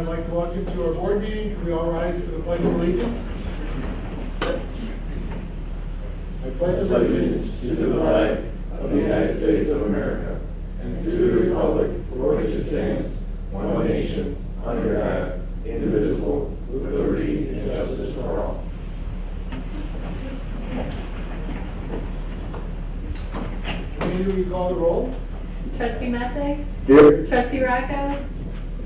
like to welcome you to our board meeting. Can we all rise for the Pledge of Allegiance? I pledge allegiance to the flag of the United States of America and to the republic for which it stands, one nation, under God, indivisible, with liberty and justice for all. Committee, will you call the roll? Trustee Messick? Here. Trustee Rocco?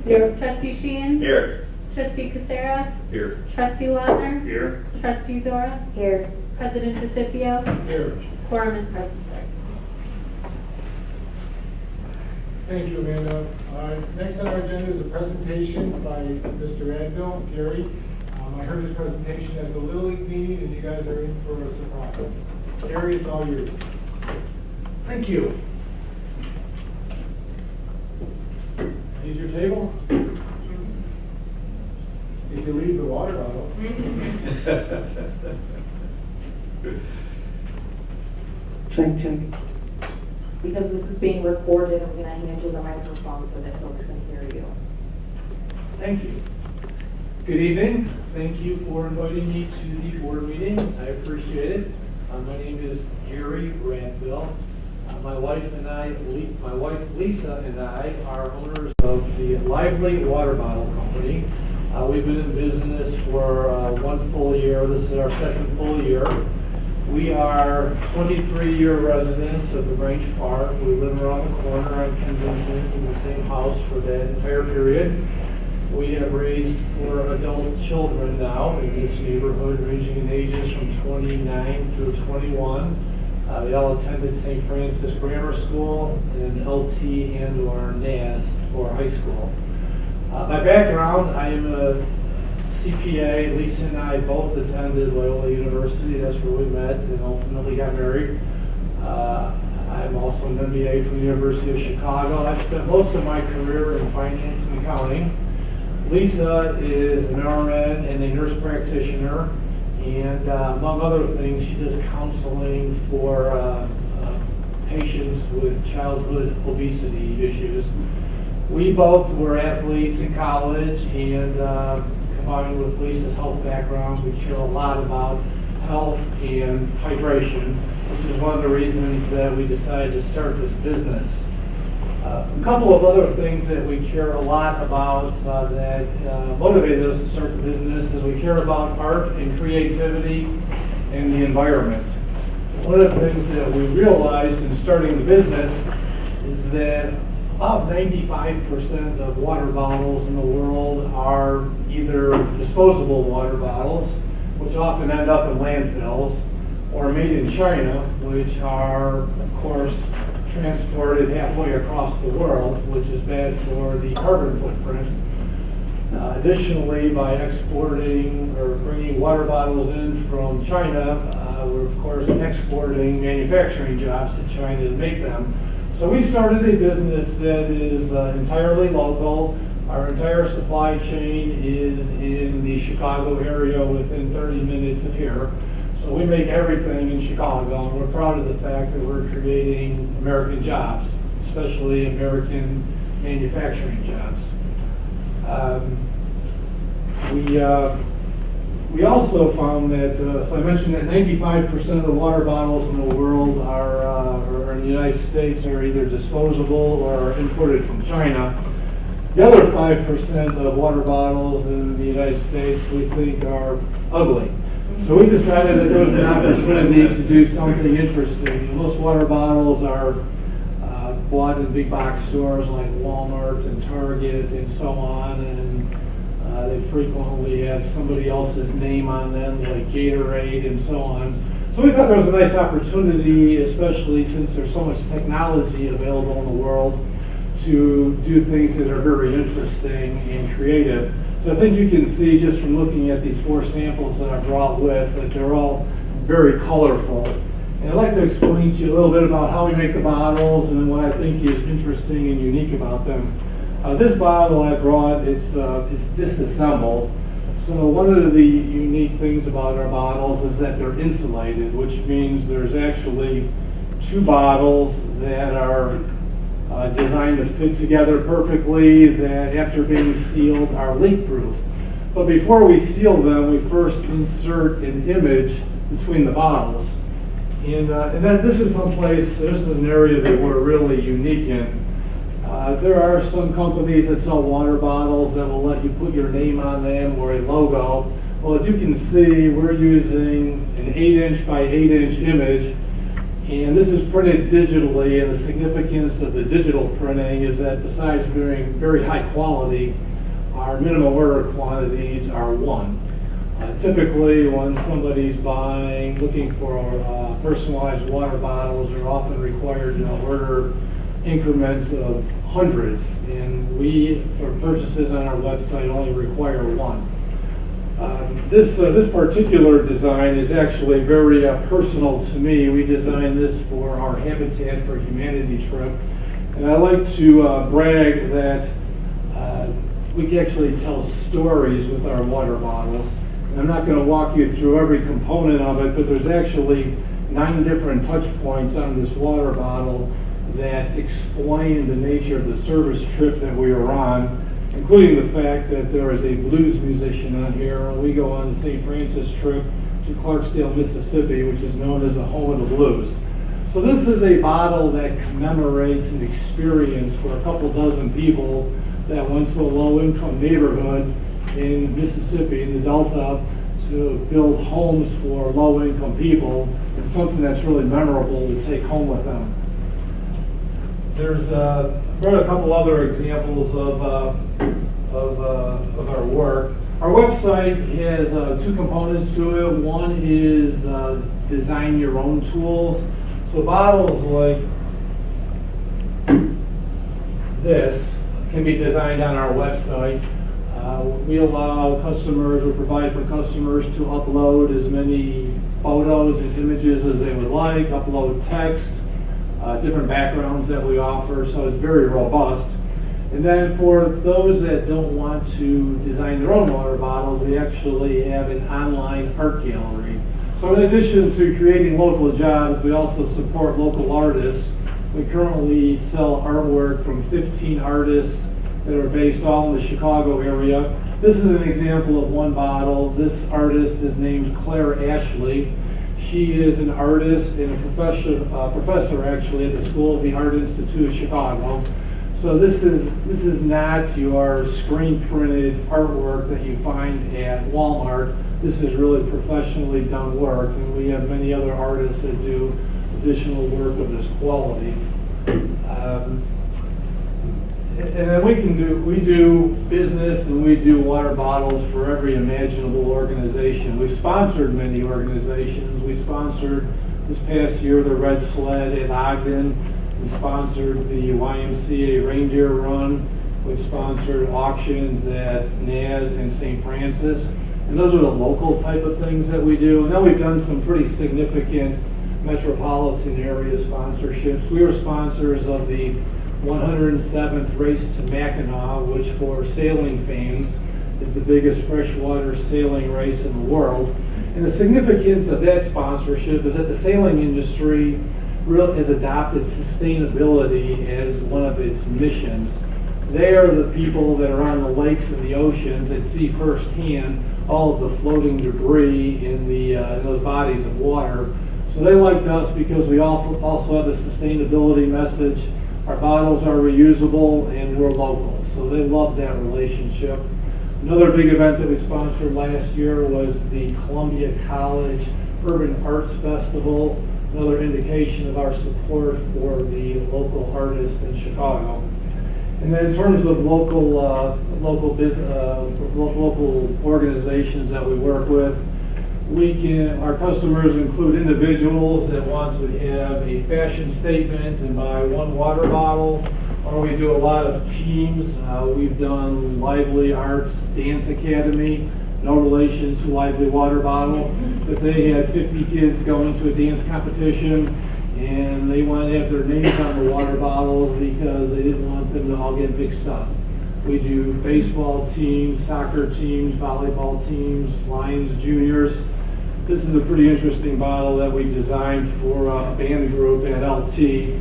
Here. Trustee Sheehan? Here. Trustee Casera? Here. Trustee Lautner? Here. Trustee Zora? Here. President DeCipio? Here. Quorum is present, sir. Thank you, Amanda. Next on our agenda is a presentation by Mr. Advil, Gary. I heard his presentation at the Little League meeting, and you guys are in for a surprise. Gary, it's all yours. Thank you. Use your table. If you leave the water bottle. Check. Because this is being recorded, I'm going to hand you the microphone so that folks can hear you. Thank you. Good evening. Thank you for inviting me to the board meeting. I appreciate it. My name is Gary Radville. My wife Lisa and I are owners of the Lively Water Bottle Company. We've been in business for 1 full year. This is our 2nd full year. We are 23-year residents of the Grange Park. We live around the corner on Kensington in the same house for that entire period. We have raised 4 adult children now in this neighborhood, ranging in ages from 29 through 21. They all attended St. Francis Grammar School and LT and/or NAS for high school. My background, I am a CPA. Lisa and I both attended Loyola University. That's where we met and ultimately got married. I'm also an MBA from the University of Chicago. I've spent most of my career in finance and accounting. Lisa is an RN and a nurse practitioner, and among other things, she does counseling for patients with childhood obesity issues. We both were athletes in college, and combined with Lisa's health background, we care a lot about health and hydration, which is one of the reasons that we decided to start this business. A couple of other things that we care a lot about that motivated us to start the business is we care about art and creativity and the environment. One of the things that we realized in starting the business is that about 95% of water bottles in the world are either disposable water bottles, which often end up in landfills, or made in China, which are, of course, transported halfway across the world, which is bad for the carbon footprint. Additionally, by exporting or bringing water bottles in from China, we're of course exporting manufacturing jobs to China to make them. So we started a business that is entirely local. Our entire supply chain is in the Chicago area within 30 minutes of here. So we make everything in Chicago, and we're proud of the fact that we're creating American jobs, especially American manufacturing jobs. We also found that, so I mentioned that 95% of the water bottles in the world or in the United States are either disposable or imported from China. The other 5% of water bottles in the United States we think are ugly. So we decided that there was an opportunity to do something interesting. Most water bottles are bought in big box stores like Walmart and Target and so on, and they frequently have somebody else's name on them, like Gatorade and so on. So we thought there was a nice opportunity, especially since there's so much technology available in the world, to do things that are very interesting and creative. So I think you can see just from looking at these 4 samples that I brought with that they're all very colorful. And I'd like to explain to you a little bit about how we make the bottles and what I think is interesting and unique about them. This bottle I brought, it's disassembled. So one of the unique things about our bottles is that they're insulated, which means there's actually 2 bottles that are designed to fit together perfectly, that after being sealed are leak-proof. But before we seal them, we first insert an image between the bottles. And then this is this is an area that we're really unique in. There are some companies that sell water bottles that will let you put your name on them or a logo. Well, as you can see, we're using an 8-inch by 8-inch image, and this is printed digitally, and the significance of the digital printing is that besides being very high quality, our minimum order quantities are 1. Typically, when somebody's looking for personalized water bottles, they're often required to order increments of hundreds, and we, for purchases on our website, only require 1. This particular design is actually very personal to me. We designed this for our Habitat for Humanity trip, and I like to brag that we can actually tell stories with our water bottles. And I'm not going to walk you through every component of it, but there's actually 9 different touch points on this water bottle that explain the nature of the service trip that we were on, including the fact that there is a blues musician on here. We go on the St. Francis trip to Clarksdale, Mississippi, which is known as the home of the blues. So this is a bottle that commemorates an experience for a couple dozen people that went to a low-income neighborhood in Mississippi, in the Delta, to build homes for low-income people, and something that's really memorable to take home with them. There's brought a couple other examples of our work. Our website has 2 components to it. One is design your own tools. So bottles like this can be designed on our website. We allow customers, or provide for customers, to upload as many photos and images as they would like, upload text, different backgrounds that we offer, so it's very robust. And then for those that don't want to design their own water bottles, we actually have an online art gallery. So in addition to creating local jobs, we also support local artists. We currently sell artwork from 15 artists that are based all in the Chicago area. This is an example of one bottle. This artist is named Claire Ashley. She is an artist and a professor actually at the School of the Art Institute of Chicago. So this is not your screen printed artwork that you find at Walmart. This is really professionally done work, and we have many other artists that do additional work of this quality. And then we do business, and we do water bottles for every imaginable organization. We've sponsored many organizations. We sponsored this past year the Red Sled at Ogden. We sponsored the YMCA Reindeer Run. We've sponsored auctions at Naz and St. Francis. And those are the local type of things that we do. And then we've done some pretty significant metropolitan area sponsorships. We were sponsors of the 107th Race to Mackinac, which for sailing fans is the biggest freshwater sailing race in the world. And the significance of that sponsorship is that the sailing industry really has adopted sustainability as one of its missions. They are the people that are on the lakes and the oceans that see firsthand all of the floating debris in those bodies of water. So they liked us because we also have a sustainability message. Our bottles are reusable and we're local. So they love that relationship. Another big event that we sponsored last year was the Columbia College Urban Arts Festival. Another indication of our support for the local artists in Chicago. And then in terms of local organizations that we work with, our customers include individuals that want to have a fashion statement and buy one water bottle, or we do a lot of teams. We've done Lively Arts Dance Academy, no relation to Lively Water Bottle, but they had 50 kids going to a dance competition, and they wanted to have their names on the water bottles because they didn't want them to all get mixed up. We do baseball teams, soccer teams, volleyball teams, Lions juniors. This is a pretty interesting bottle that we designed for a band group at LT.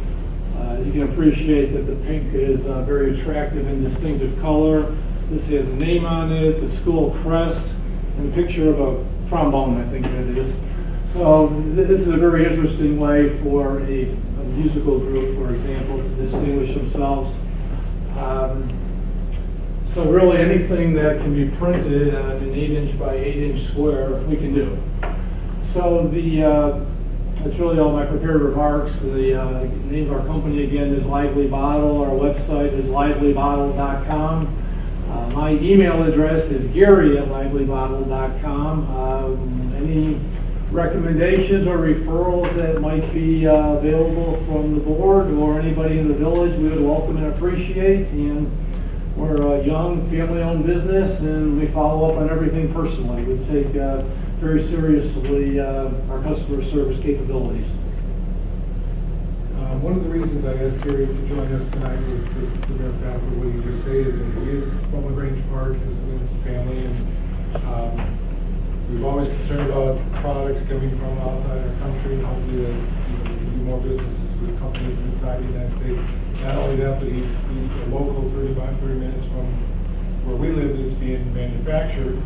You can appreciate that the pink is a very attractive and distinctive color. This has a name on it, the school crest, and a picture of a trombone, I think that is. So this is a very interesting way for a musical group, for example, to distinguish themselves. So really anything that can be printed on an 8-inch by 8-inch square, we can do. So that's really all my prepared remarks. The name of our company again is Lively Bottle. Our website is livelybottle.com. My email address is gary@livelybottle.com. Any recommendations or referrals that might be available from the board or anybody in the village, we would welcome and appreciate. And we're a young, family-owned business, and we follow up on everything personally. We take very seriously our customer service capabilities. One of the reasons I asked Gary to join us tonight was to verify what you just stated. And he is from Grange Park, his family, and we've always concerned about products coming from outside our country, and hopefully that we do more businesses with companies inside the United States. Not only that, but he's a local 30 minutes from where we live that's being manufactured.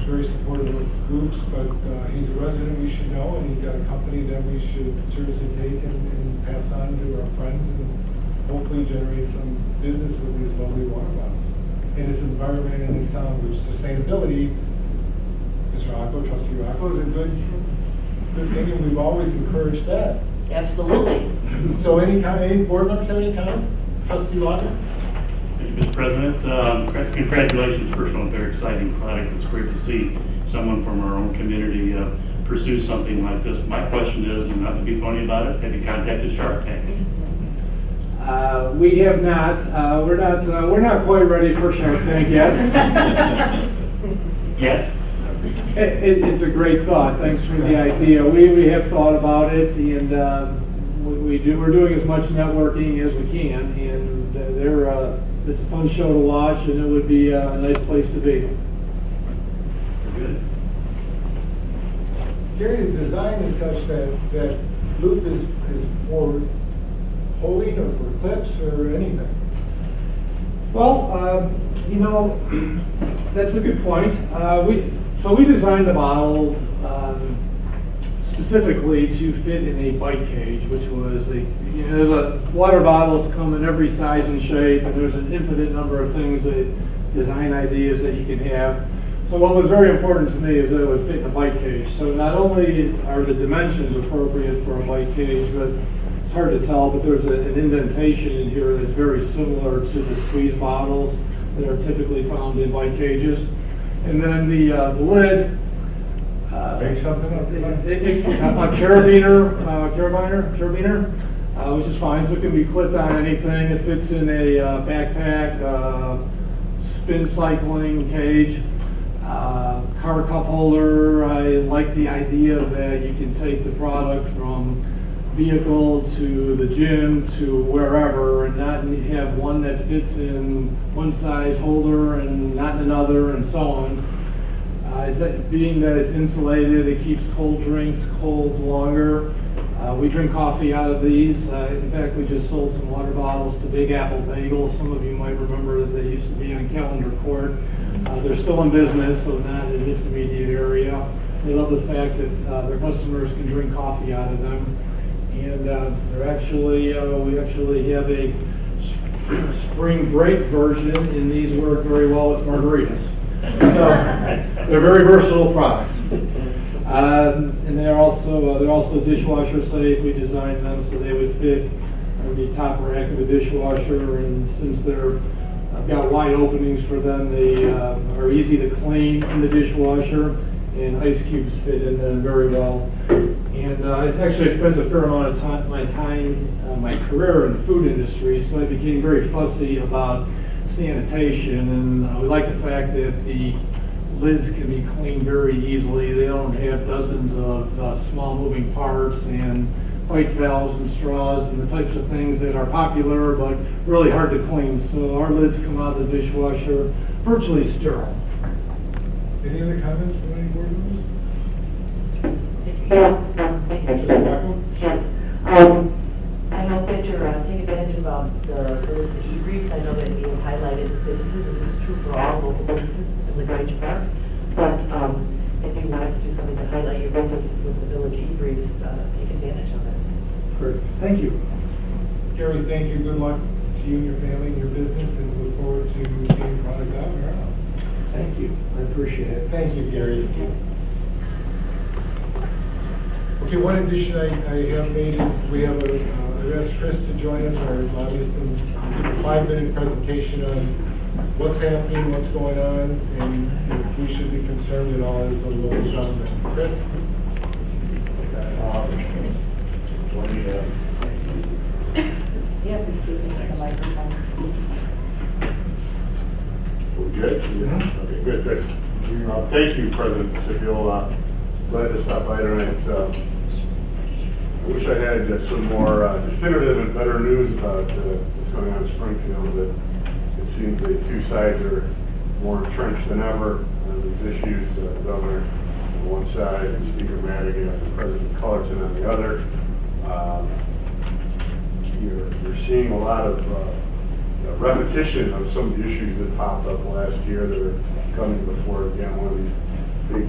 Very supportive of groups, but he's a resident we should know, and he's got a company that we should seriously take and pass on to our friends and hopefully generate some business with these lovely water bottles. And it's environmentally sound, which sustainability, Mr. Rocco, Trustee Rocco, is a good thing, and we've always encouraged that. Absolutely. So any board members have any comments? Trustee Rocco? Thank you, Mr. President. Congratulations, first on a very exciting product. It's great to see someone from our own community pursue something like this. My question is, and not to be funny about it, have you contacted Shark Tank? We have not. We're not quite ready for Shark Tank yet. Yet? It's a great thought. Thanks for the idea. We have thought about it, and we're doing as much networking as we can, and it's a fun show to watch, and it would be a nice place to be. Good. Gary, the design is such that loop is for holding or for clips or anything. Well, that's a good point. We designed the bottle specifically to fit in a bike cage, which was water bottles come in every size and shape, and there's an infinite number of things design ideas that you can have. So what was very important to me is that it would fit in a bike cage. So not only are the dimensions appropriate for a bike cage, but it's hard to tell, but there's an indentation in here that's very similar to the squeeze bottles that are typically found in bike cages. And then the lid, Make something up. a carabiner, which is fine, so it can be clipped on anything. It fits in a backpack, spin cycling cage, car cup holder. I like the idea that you can take the product from vehicle to the gym to wherever and not have one that fits in one size holder and not in another and so on. Being that it's insulated, it keeps cold drinks cold longer. We drink coffee out of these. In fact, we just sold some water bottles to Big Apple Bagels. Some of you might remember that they used to be on Calendar Court. They're still in business, so not in this immediate area. They love the fact that their customers can drink coffee out of them. And we actually have a spring break version, and these work very well with margaritas. So they're very versatile products. And they're also dishwasher safe. We designed them so they would fit on the top rack of a dishwasher, and since I've got wide openings for them, they are easy to clean in the dishwasher, and ice cubes fit in them very well. And I spent a fair amount of my career in the food industry, so I became very fussy about sanitation, and we like the fact that the lids can be cleaned very easily. They don't have dozens of small moving parts and pipe valves and straws and the types of things that are popular but really hard to clean. So our lids come out of the dishwasher virtually sterile. Any other comments from any board members? Yeah, thank you. Trustee Rocco? Yes. I hope that your that. But if you wanted to do something to highlight your business with the Village e-breeze, take advantage of it. Great, thank you. Gary, thank you. Good luck to you and your family and your business, and look forward to seeing the product out there. Thank you, I appreciate it. Thank you, Gary. Okay, one addition I have made is we have I've asked Chris to join us, our lobbyist, and give a 5-minute presentation on what's happening, what's going on, and if we should be concerned at all as a local government. Chris? You have to speak into the microphone. We're good? Okay, good. Thank you, President Scipio. Glad to stop by tonight. I wish I had some more definitive and better news about what's going on in Springfield, but it seems the two sides are more entrenched than ever on these issues. The governor on one side and Speaker Madigan and President Cullerton on the other. You're seeing a lot of repetition of some of the issues that popped up last year that are coming before again. One of these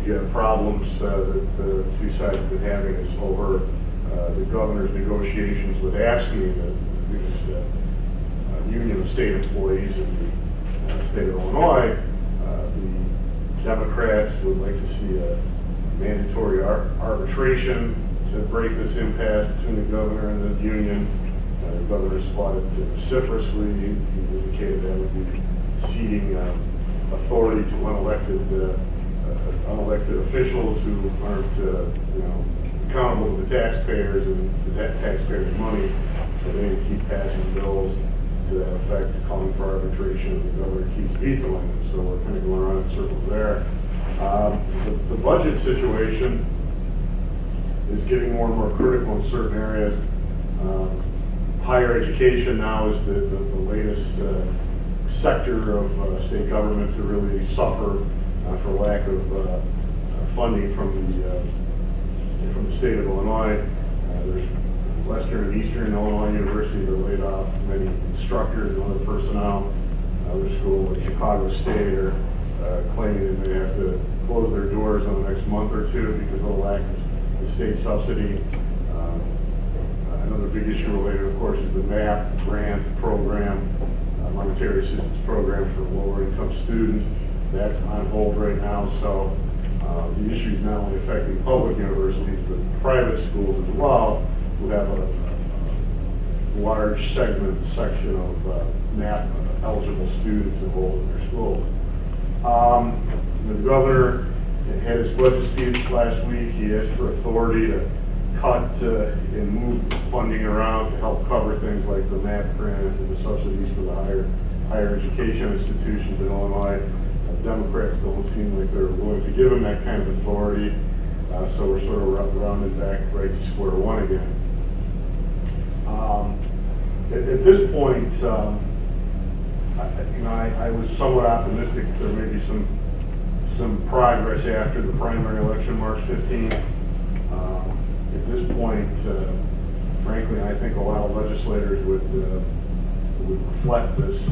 big problems that the two sides have been having is over the governor's negotiations with ASME, the biggest union of state employees in the state of Illinois. The Democrats would like to see a mandatory arbitration to break this impasse between the governor and the union. The governor's fought it vociferously. He's indicated that would be ceding authority to unelected officials who aren't, accountable to the taxpayers and the taxpayers' money. So they keep passing bills to that effect, calling for arbitration, and the governor keeps vetoing them. So we're kind of going around in circles there. The budget situation is getting more and more critical in certain areas. Higher education now is the latest sector of state government to really suffer for lack of funding from the state of Illinois. There's Western and Eastern Illinois University that laid off many instructors and other personnel. Other schools like Chicago State are claiming that they have to close their doors in the next month or two because of the lack of the state subsidy. Another big issue related, of course, is the MAP grant program, monetary assistance program for lower income students. That's on hold right now, so the issue is not only affecting public universities, but private schools as well, who have a large section of MAP eligible students enrolled in their school. The governor had his budget speech last week. He asked for authority to cut and move funding around to help cover things like the MAP grant and the subsidies for the higher education institutions in Illinois. Democrats don't seem like they're willing to give him that kind of authority, so we're sort of rounded back right to square one again. At this point, I was somewhat optimistic that there may be some progress after the primary election, March 15th. At this point, frankly, I think a lot of legislators would reflect this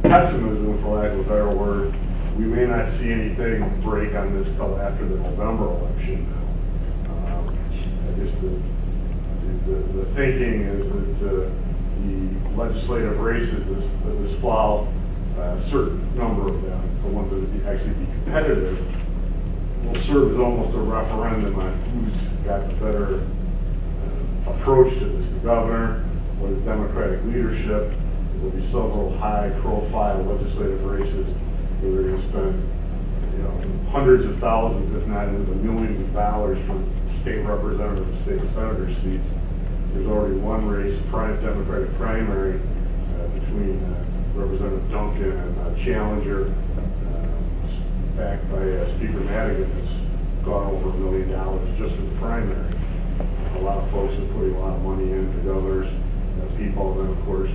pessimism, for lack of a better word. We may not see anything break on this till after the November election. I guess the thinking is that the legislative races this fall, a certain number of them, the ones that would actually be competitive, will serve as almost a referendum on who's got the better approach to this, the governor or the Democratic leadership. There'll be several high-profile legislative races where they're going to spend, hundreds of thousands, if not into the millions of dollars for state representative, state senator seats. There's already one race, a Democratic primary between Representative Duncan and Challenger, backed by Speaker Madigan, that's gone over $1 million just for the primary. A lot of folks are putting a lot of money in, the governors, people, and then of course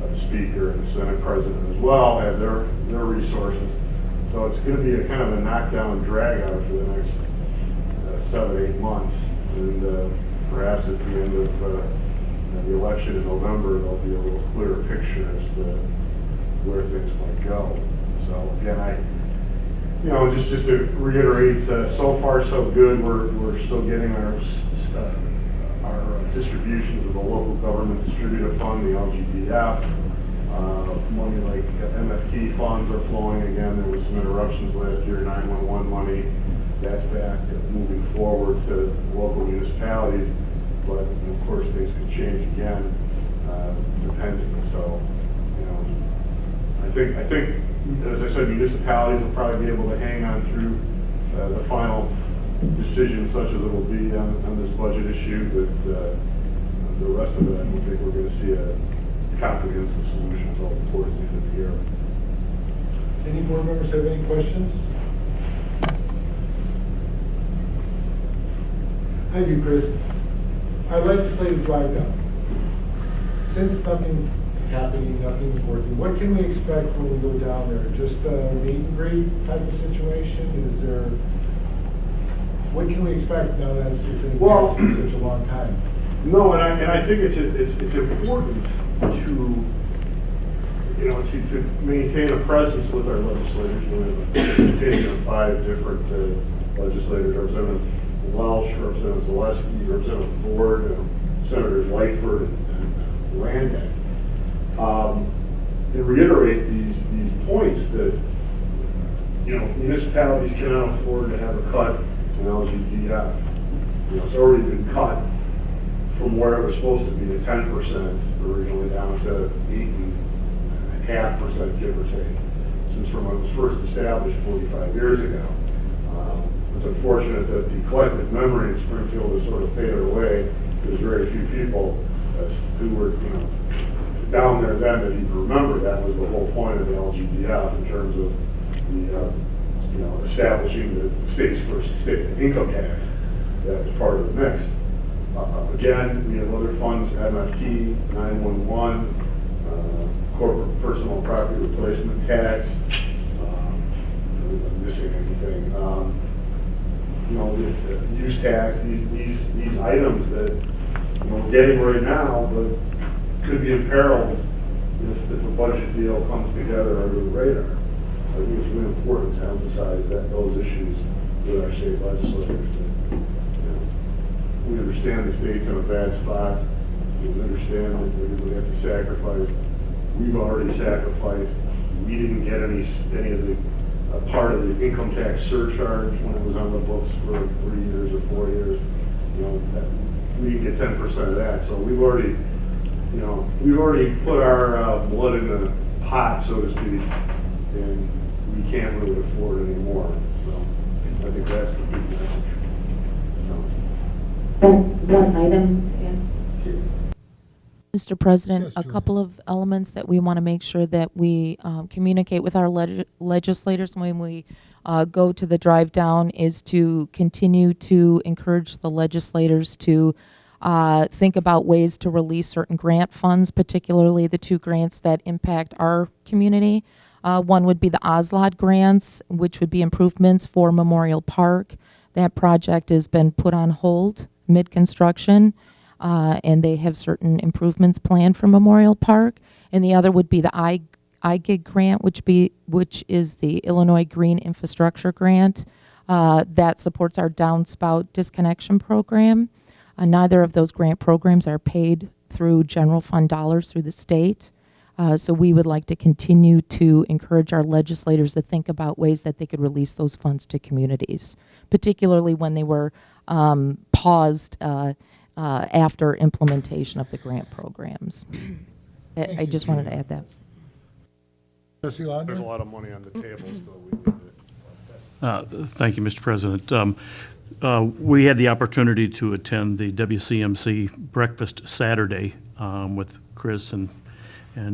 the Speaker and the Senate President as well have their resources. So it's going to be a kind of a knockdown drag out for the next 7-8 months. And perhaps at the end of the election in November, there'll be a little clearer picture as to where things might go. So again, You know, just to reiterate, so far so good. We're still getting our distributions of the local government distributive fund, the LGDF. Money like MFT funds are flowing again. There was some interruptions last year, 911 money. That's back moving forward to local municipalities. But of course, things could change again, depending. So, you know, I think, as I said, municipalities will probably be able to hang on through the final decision, such as it will be on this budget issue. But the rest of it, I don't think we're going to see a comprehensive solution until towards the end of the year. Any board members have any questions? I do, Chris. Our legislative drive down. Since nothing's happening, nothing's working, what can we expect when we go down there? Just a meet and greet type of situation? Is there, what can we expect now that it's in Well, place for such a long time? No, and I think it's important to, you know, to maintain a presence with our legislators. We have a rotation of 5 different legislators: Representative Welch, Representative Zaleski, Representative Ford, Senators Lightford and Randick. And reiterate these points that, you know, municipalities cannot afford to have a cut in LGDF. You know, it's already been cut from where it was supposed to be, at 10% originally, down to 8.5%, give or take, since from when it was first established 45 years ago. It's unfortunate that the collective memory in Springfield has sort of faded away. There's very few people who were, you know, down there then that even remember that was the whole point of the LGDF in terms of the, you know, establishing the state's first state income tax that was part of the mix. Again, we have other funds, MFT, 911, corporate personal property replacement tax. I'm missing anything. You know, the use tax, these items that, you know, we're getting right now, but could be imperiled if a budget deal comes together under the radar. I think it's really important to emphasize those issues with our state legislators. That, you know, we understand the state's in a bad spot. We understand that everybody has to sacrifice. We've already sacrificed. We didn't get any of the part of the income tax surcharge when it was on the books for 3 years or 4 years. You know, we didn't get 10% of that. So we've already, you know, put our blood in the pot, so to speak, and we can't really afford any more. So I think that's the big message. One item to add. Mr. President, Yes, a Julie. couple of elements that we want to make sure that we communicate with our legislators when we go to the drive down is to continue to encourage the legislators to think about ways to release certain grant funds, particularly the 2 grants that impact our community. One would be the OSLOD grants, which would be improvements for Memorial Park. That project has been put on hold mid-construction. And they have certain improvements planned for Memorial Park. And the other would be the IGIG grant, which is the Illinois Green Infrastructure Grant that supports our downspout disconnection program. Neither of those grant programs are paid through general fund dollars through the state. So we would like to continue to encourage our legislators to think about ways that they could release those funds to communities, particularly when they were paused after implementation of the grant programs. I just wanted to add that. Trustee Laudner? There's a lot of money on the table still. We need it. Thank you, Mr. President. We had the opportunity to attend the WCMC Breakfast Saturday with Chris and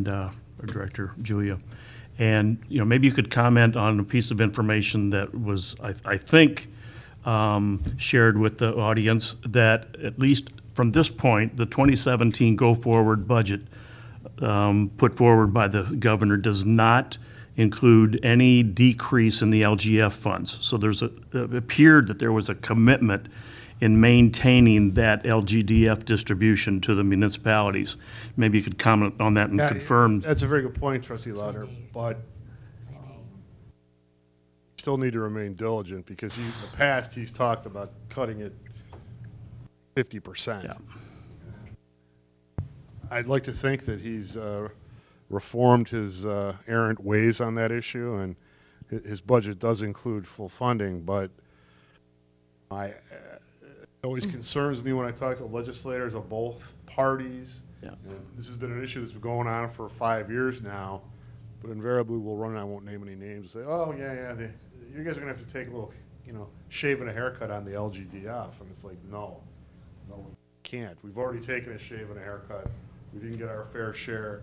our Director Julia. And, you know, maybe you could comment on a piece of information that was, I think, shared with the audience, that at least from this point, the 2017 go-forward budget put forward by the governor does not include any decrease in the LGF funds. So it appeared that there was a commitment in maintaining that LGDF distribution to the municipalities. Maybe you could comment on that and confirm. That's a very good point, Trustee Lauder, but still need to remain diligent, because in the past, he's talked about cutting it 50%. Yeah. I'd like to think that he's reformed his errant ways on that issue, and his budget does include full funding, but it always concerns me when I talk to legislators of both parties. Yeah. And this has been an issue that's been going on for 5 years now, but invariably we'll run, and I won't name any names, say, oh, yeah, you guys are gonna have to take a little, shave and a haircut on the LGDF, and it's like, no, we can't. We've already taken a shave and a haircut. We didn't get our fair share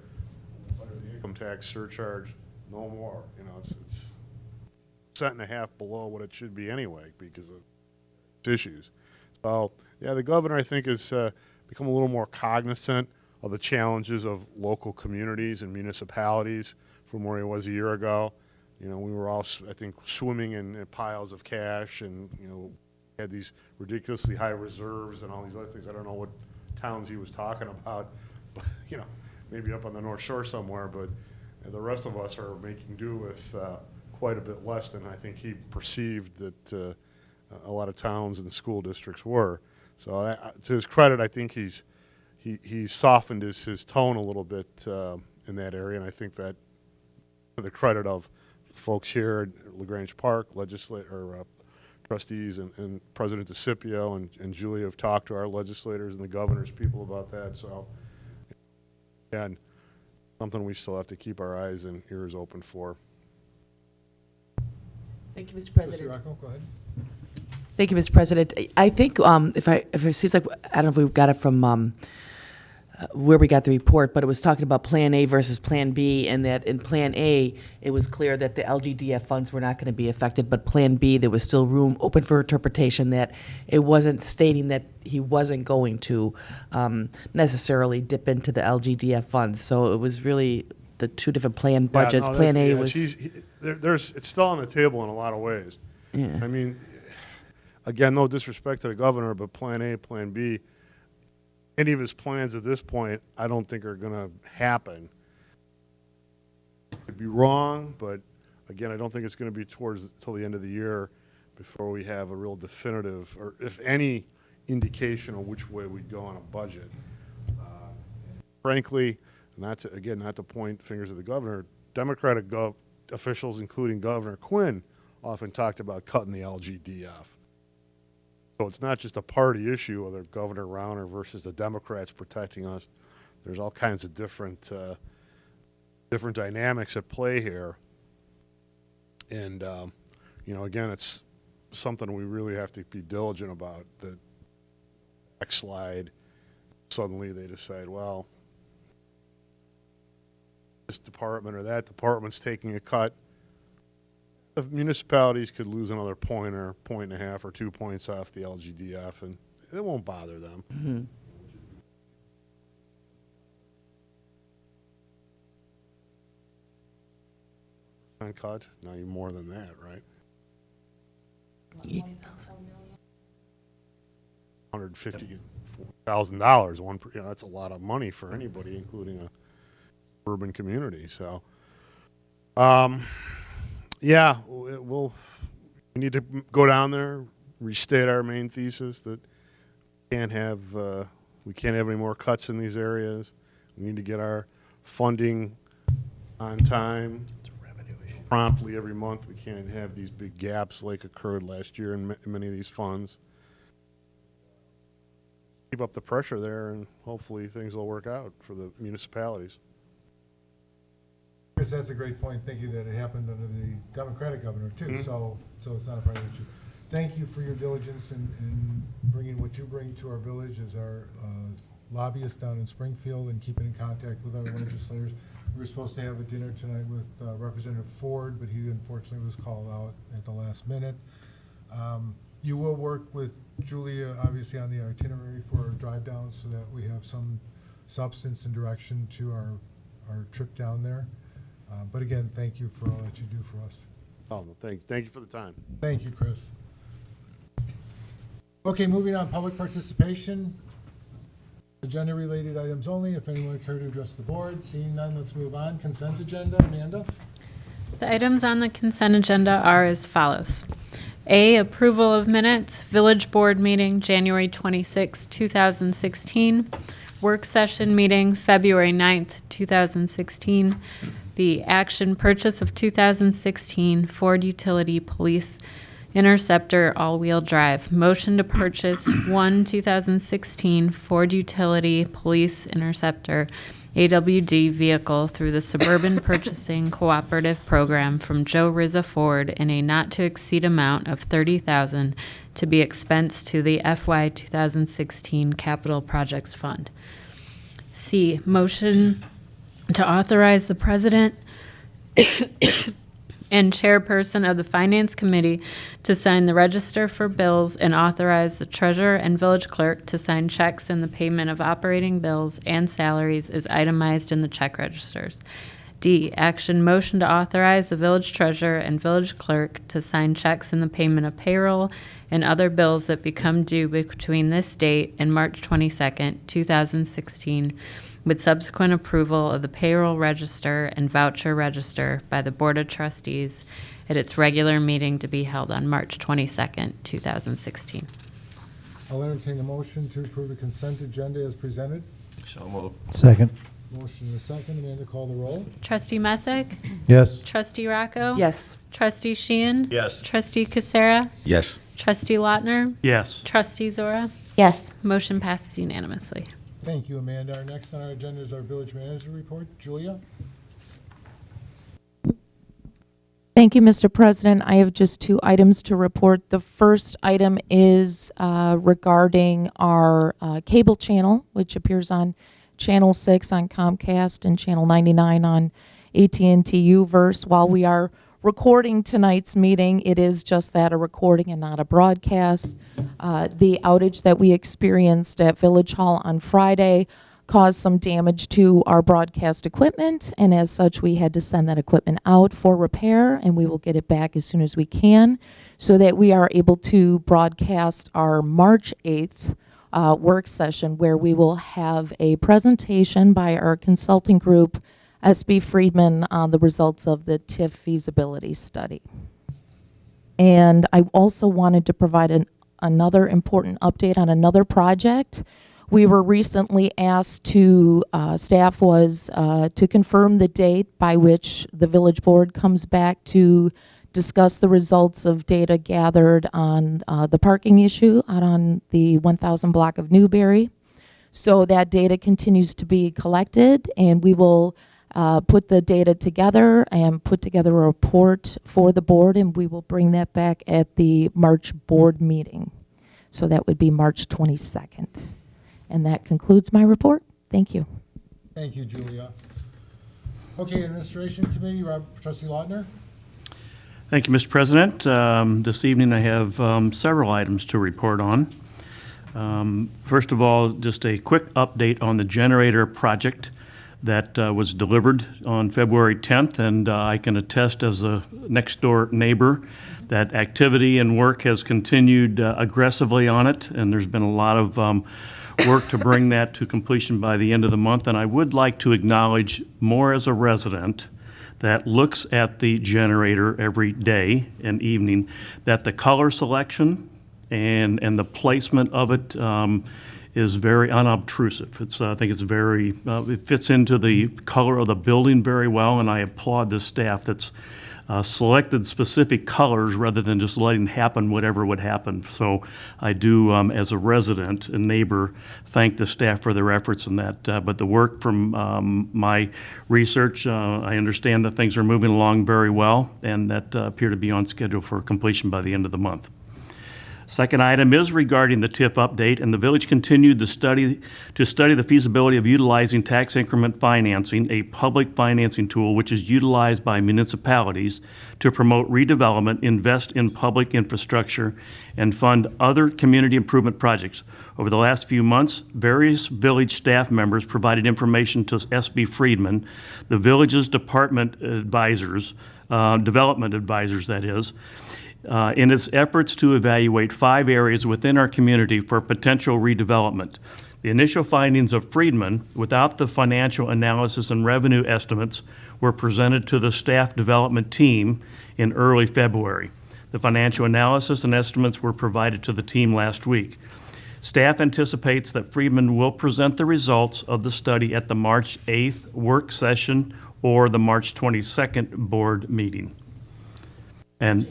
under the income tax surcharge, no more. It's $1.50 below what it should be anyway because of issues. So, yeah, the governor, I think, has become a little more cognizant of the challenges of local communities and municipalities from where he was a year ago. We were all, I think, swimming in piles of cash, and, had these ridiculously high reserves and all these other things. I don't know what towns he was talking about, but, maybe up on the North Shore somewhere, but the rest of us are making do with quite a bit less than I think he perceived that a lot of towns and school districts were. So to his credit, I think he's softened his tone a little bit in that area, and I think that to the credit of folks here at Grange Park, trustees and President DeCipio and Julia have talked to our legislators and the governor's people about that. So, again, something we still have to keep our eyes and ears open for. Thank you, Mr. Trustee President. Rocco, go ahead. Thank you, Mr. President. I think if it seems like, I don't know if we got it from where we got the report, but it was talking about Plan A versus Plan B, and that in Plan A, it was clear that the LGDF funds were not going to be affected, but Plan B, there was still room open for interpretation, that it wasn't stating that he wasn't going to necessarily dip into the LGDF funds. So it was really the two different plan budgets. Yeah, no, Plan A yeah, was... it's still on the table in a lot of ways. Yeah. I mean, again, no disrespect to the governor, but Plan A, Plan B, any of his plans at this point, I don't think are going to happen. Could be wrong, but again, I don't think it's going to be till the end of the year before we have a real definitive, or if any, indication of which way we'd go on a budget. Frankly, not to point fingers at the governor, Democratic officials, including Governor Quinn, often talked about cutting the LGDF. So it's not just a party issue, whether Governor Rauner versus the Democrats protecting us. There's all kinds of different dynamics at play here. And, again, it's something we really have to be diligent about. The next slide, suddenly they decide, well, this department or that department's taking a cut. The municipalities could lose another point or 1.5 or 2 points off the LGDF, and it won't bother them. Mm-hmm. Cut? No, even more than that, right? $150,000. That's a lot of money for anybody, including a urban community. So, yeah, we need to go down there, restate our main thesis that we can't have any more cuts in these areas. We need to get our funding on time, promptly every month. We can't have these big gaps like occurred last year in many of these funds. Keep up the pressure there, and hopefully things will work out for the municipalities. Chris, that's a great point. Thank you that it happened under the Democratic governor too. Mm-hmm. So it's not a part of the issue. Thank you for your diligence in bringing what you bring to our village as our lobbyist down in Springfield and keeping in contact with other legislators. We were supposed to have a dinner tonight with Representative Ford, but he unfortunately was called out at the last minute. You will work with Julia, obviously, on the itinerary for our drive down so that we have some substance and direction to our trip down there. But again, thank you for all that you do for us. Oh, thank you for the time. Thank you, Chris. Okay, moving on, public participation. Agenda-related items only. If anyone would care to address the board, seeing none, let's move on. Consent agenda, Amanda? The items on the consent agenda are as follows. A, approval of minutes, Village Board meeting, January 26, 2016. Work session meeting, February 9th, 2016. B, action purchase of 2016 Ford Utility Police Interceptor all-wheel drive. Motion to purchase one 2016 Ford Utility Police Interceptor AWD vehicle through the Suburban Purchasing Cooperative Program from Joe Rizza Ford in a not-to-exceed amount of $30,000 to be expensed to the FY 2016 Capital Projects Fund. C, motion to authorize the president and chairperson of the Finance Committee to sign the register for bills and authorize the treasurer and village clerk to sign checks in the payment of operating bills and salaries as itemized in the check registers. D, action motion to authorize the village treasurer and village clerk to sign checks in the payment of payroll and other bills that become due between this date and March 22nd, 2016, with subsequent approval of the payroll register and voucher register by the Board of Trustees at its regular meeting to be held on March 22nd, 2016. I'll entertain a motion to approve the consent agenda as presented. So moved. Second. Motion and a second. Amanda, call the roll. Trustee Messick? Yes. Trustee Rocco? Yes. Trustee Sheehan? Yes. Trustee Casera? Yes. Trustee Lautner? Yes. Trustee Zora? Yes. Motion passes unanimously. Thank you, Amanda. Our next on our agenda is our village manager report. Julia? Thank you, Mr. President. I have just two items to report. The first item is regarding our cable channel, which appears on Channel 6 on Comcast and Channel 99 on AT&T U-verse. While we are recording tonight's meeting, it is just that, a recording and not a broadcast. The outage that we experienced at Village Hall on Friday caused some damage to our broadcast equipment, and as such, we had to send that equipment out for repair, and we will get it back as soon as we can so that we are able to broadcast our March 8th work session, where we will have a presentation by our consulting group, SB Friedman, on the results of the TIF feasibility study. And I also wanted to provide another important update on another project. We were recently asked to, staff was to confirm the date by which the village board comes back to discuss the results of data gathered on the parking issue out on the 1000 block of Newberry. So that data continues to be collected, and we will put the data together and put together a report for the board, and we will bring that back at the March board meeting. So that would be March 22nd. And that concludes my report. Thank you. Thank you, Julia. Okay, Administration Committee, Trustee Lautner? Thank you, Mr. President. This evening I have several items to report on. First of all, just a quick update on the generator project that was delivered on February 10th, and I can attest as a next-door neighbor that activity and work has continued aggressively on it, and there's been a lot of work to bring that to completion by the end of the month. And I would like to acknowledge, more as a resident that looks at the generator every day and evening, that the color selection and the placement of it is very unobtrusive. I think it's very, it fits into the color of the building very well, and I applaud the staff that's selected specific colors rather than just letting happen whatever would happen. So I do, as a resident and neighbor, thank the staff for their efforts in that. But the work from my research, I understand that things are moving along very well, and that appear to be on schedule for completion by the end of the month. Second item is regarding the TIF update, and the village continued to study the feasibility of utilizing tax increment financing, a public financing tool which is utilized by municipalities to promote redevelopment, invest in public infrastructure, and fund other community improvement projects. Over the last few months, various village staff members provided information to SB Friedman, the village's development advisors, that is, in its efforts to evaluate 5 areas within our community for potential redevelopment. The initial findings of Friedman, without the financial analysis and revenue estimates, were presented to the staff development team in early February. The financial analysis and estimates were provided to the team last week. Staff anticipates that Friedman will present the results of the study at the March 8th work session or the March 22nd board meeting. And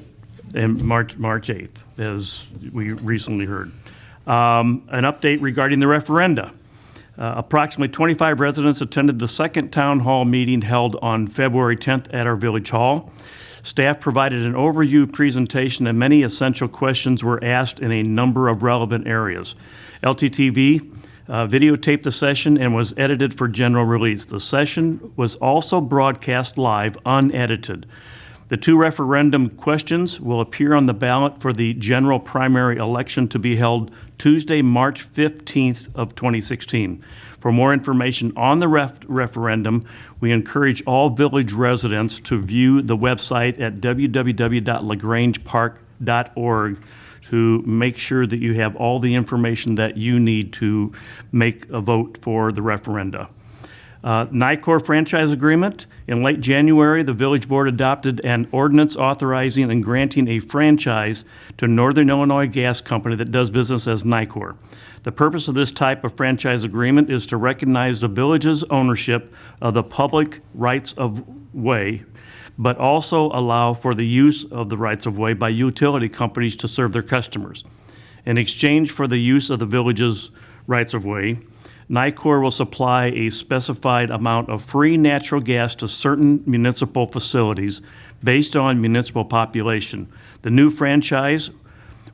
March 8th, as we recently heard. An update regarding the referenda. Approximately 25 residents attended the second town hall meeting held on February 10th at our village hall. Staff provided an overview presentation and many essential questions were asked in a number of relevant areas. LTTV videotaped the session and was edited for general release. The session was also broadcast live, unedited. The 2 referendum questions will appear on the ballot for the general primary election to be held Tuesday, March 15th of 2016. For more information on the referendum, we encourage all village residents to view the website at www.lagrangepark.org to make sure that you have all the information that you need to make a vote for the referenda. NICOR franchise agreement. In late January, the village board adopted an ordinance authorizing and granting a franchise to Northern Illinois Gas Company that does business as NICOR. The purpose of this type of franchise agreement is to recognize the village's ownership of the public rights of way, but also allow for the use of the rights of way by utility companies to serve their customers. In exchange for the use of the village's rights of way, NICOR will supply a specified amount of free natural gas to certain municipal facilities based on municipal population. The new franchise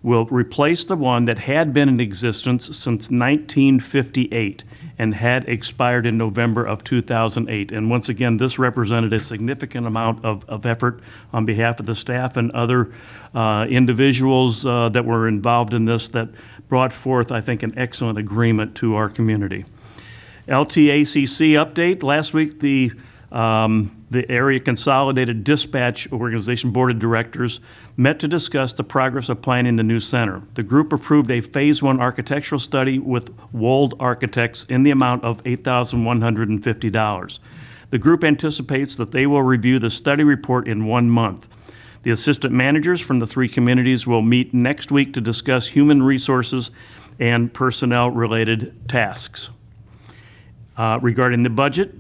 will replace the one that had been in existence since 1958 and had expired in November of 2008. And once again, this represented a significant amount of effort on behalf of the staff and other individuals that were involved in this that brought forth, I think, an excellent agreement to our community. LTACC update. Last week, the Area Consolidated Dispatch Organization Board of Directors met to discuss the progress of planning the new center. The group approved a Phase 1 architectural study with Wold Architects in the amount of $8,150. The group anticipates that they will review the study report in 1 month. The assistant managers from the 3 communities will meet next week to discuss human resources and personnel-related tasks. Regarding the budget,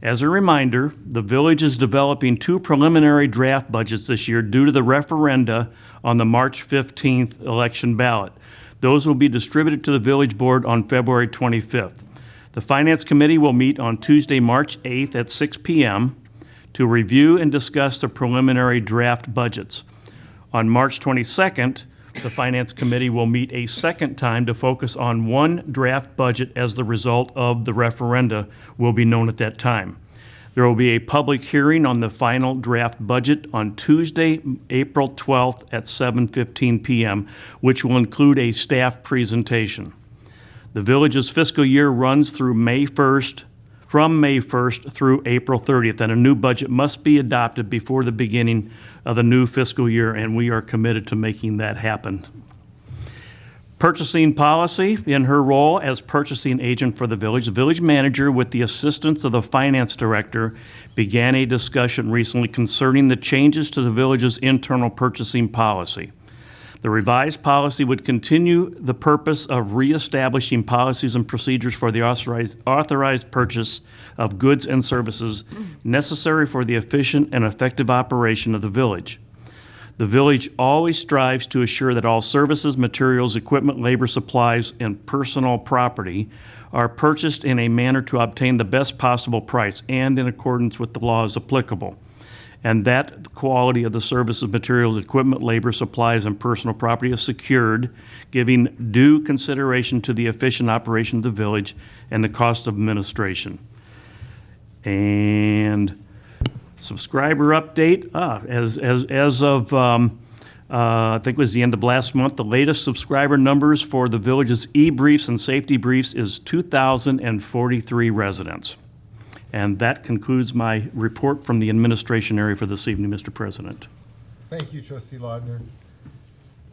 as a reminder, the village is developing 2 preliminary draft budgets this year due to the referenda on the March 15th election ballot. Those will be distributed to the village board on February 25th. The Finance Committee will meet on Tuesday, March 8th at 6 p.m. to review and discuss the preliminary draft budgets. On March 22nd, the Finance Committee will meet a second time to focus on 1 draft budget as the result of the referenda will be known at that time. There will be a public hearing on the final draft budget on Tuesday, April 12th at 7:15 p.m., which will include a staff presentation. The village's fiscal year runs through from May 1st through April 30th, and a new budget must be adopted before the beginning of the new fiscal year, and we are committed to making that happen. Purchasing policy. In her role as purchasing agent for the village manager, with the assistance of the finance director, began a discussion recently concerning the changes to the village's internal purchasing policy. The revised policy would continue the purpose of reestablishing policies and procedures for the authorized purchase of goods and services necessary for the efficient and effective operation of the village. The village always strives to assure that all services, materials, equipment, labor, supplies, and personal property are purchased in a manner to obtain the best possible price and in accordance with the laws applicable, and that the quality of the services, materials, equipment, labor, supplies, and personal property is secured, giving due consideration to the efficient operation of the village and the cost of administration. And subscriber update. As of I think it was the end of last month, the latest subscriber numbers for the village's e-briefs and safety briefs is 2,043 residents. And that concludes my report from the administration area for this evening, Mr. President. Thank you, Trustee Laudner.